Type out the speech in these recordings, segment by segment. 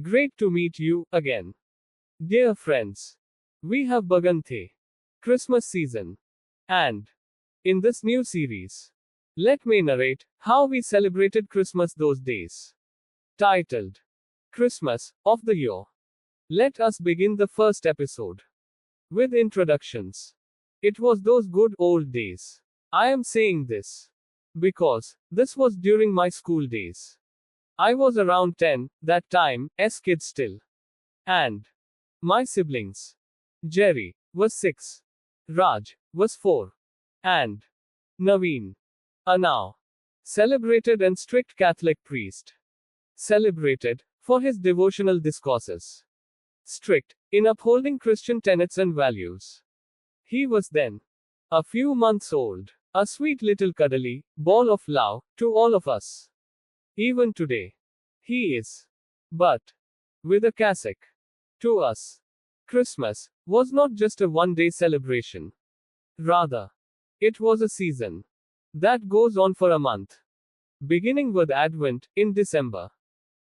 Great to meet you again. Dear friends, we have begun the Christmas season. And in this new series, let me narrate how we celebrated Christmas those days. Titled Christmas of the Year. Let us begin the first episode with introductions. It was those good old days. I am saying this because this was during my school days. I was around 10, that time, as kid still. And my siblings. Jerry was 6. Raj was 4. And Naveen, a now celebrated and strict Catholic priest. Celebrated for his devotional discourses. Strict in upholding Christian tenets and values. He was then a few months old, a sweet little cuddly ball of love to all of us. Even today, he is. But with a cassock. To us, Christmas was not just a one-day celebration. Rather, it was a season that goes on for a month, beginning with Advent in December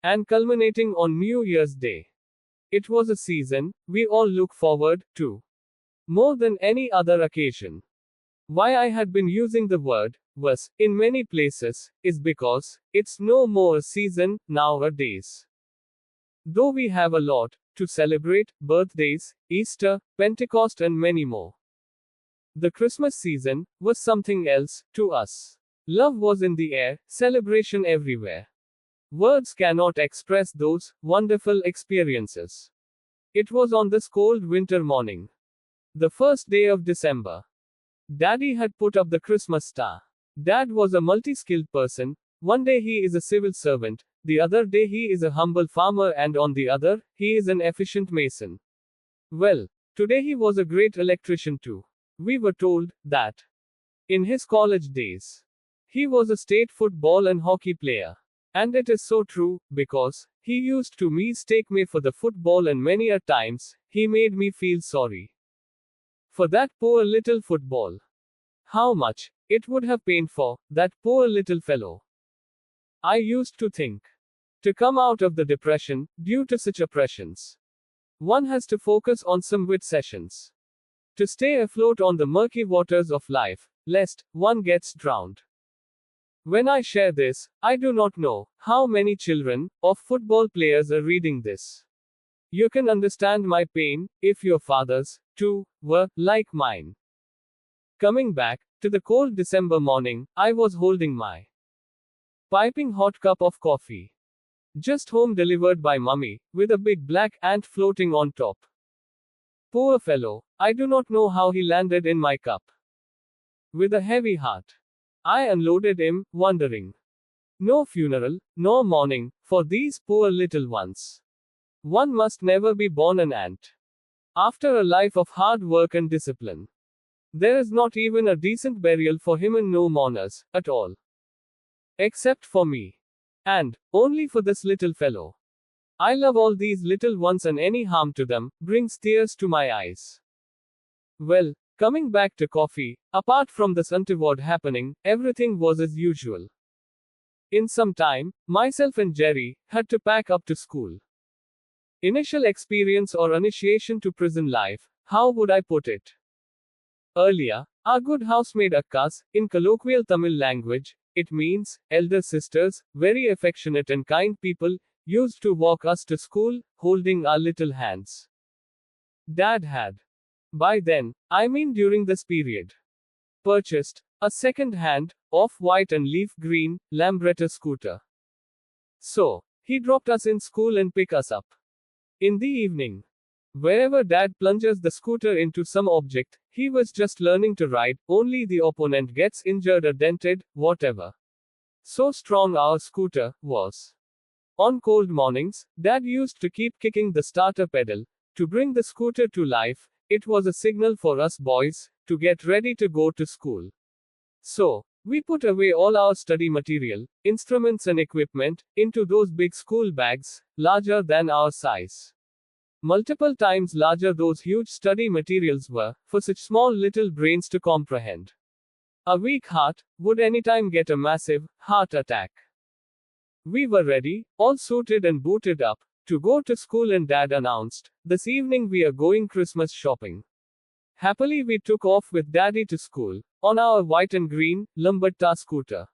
and culminating on New Year's Day. It was a season we all look forward to more than any other occasion. Why I had been using the word was in many places is because it's no more a season nowadays. Though we have a lot to celebrate birthdays, Easter, Pentecost, and many more. The Christmas season was something else to us. Love was in the air, celebration everywhere. Words cannot express those wonderful experiences. It was on this cold winter morning, the first day of December. Daddy had put up the Christmas star. Dad was a multi-skilled person. One day he is a civil servant, the other day he is a humble farmer, and on the other, he is an efficient mason. Well, today he was a great electrician too. We were told that in his college days, he was a state football and hockey player. And it is so true, because he used to mistake me for the football, and many a times, he made me feel sorry for that poor little football. How much it would have paid for that poor little fellow. I used to think, to come out of the depression due to such oppressions, one has to focus on some wit sessions to stay afloat on the murky waters of life, lest one gets drowned. When I share this, I do not know how many children of football players are reading this. You can understand my pain if your fathers, too, were like mine. Coming back to the cold December morning, I was holding my piping hot cup of coffee. Just home delivered by mummy, with a big black ant floating on top. Poor fellow, I do not know how he landed in my cup. With a heavy heart, I unloaded him, wondering. No funeral, no mourning, for these poor little ones. One must never be born an ant. After a life of hard work and discipline, there is not even a decent burial for him, and no mourners at all. Except for me. And only for this little fellow. I love all these little ones, and any harm to them brings tears to my eyes. Well, coming back to coffee, apart from this untoward happening, everything was as usual. In some time, myself and Jerry had to pack up to school. Initial experience or initiation to prison life, how would I put it? Earlier, our good housemaid Akkas, in colloquial Tamil language, it means elder sisters, very affectionate and kind people, used to walk us to school, holding our little hands. Dad had, by then, I mean during this period, purchased a second-hand, off-white and leaf green, Lambretta scooter. So, he dropped us in school and picked us up. In the evening, wherever Dad plunges the scooter into some object, he was just learning to ride, only the opponent gets injured or dented, whatever. So strong our scooter was. On cold mornings, Dad used to keep kicking the starter pedal to bring the scooter to life. It was a signal for us boys to get ready to go to school. So, we put away all our study material, instruments and equipment, into those big school bags, larger than our size. Multiple times larger those huge study materials were, for such small little brains to comprehend. A weak heart would anytime get a massive heart attack. We were ready, all suited and booted up, to go to school, and Dad announced, "This evening we are going Christmas shopping." Happily, we took off with Daddy to school, on our white and green Lambretta scooter.